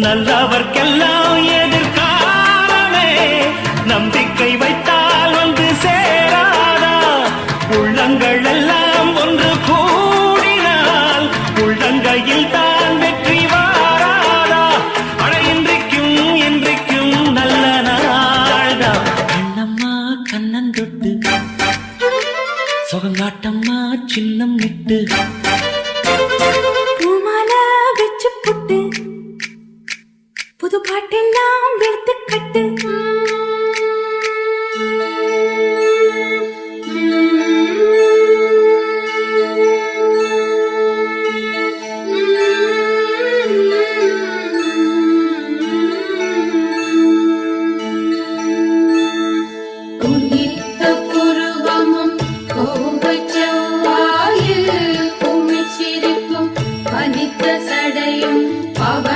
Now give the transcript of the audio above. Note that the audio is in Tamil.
நல்லவர்க்கெல்லாம் எதிர்காலமே நம்பிக்கை வைத்தால் வந்து சேராதா உள்ளங்கள் எல்லாம் ஒன்று கூடினால் உள்ளங்கையில் தான் வெற்றி வாராதா அட இன்றைக்கும் இன்றைக்கும் நல்ல நாள்தான் கண்ணம்மா கண்ணன் தொட்டு சுகங்காட்டம்மா சின்னம் விட்டு பூமாலை வச்சு புட்டு புது பாட்டெல்லாம் வெளுத்து கட்டு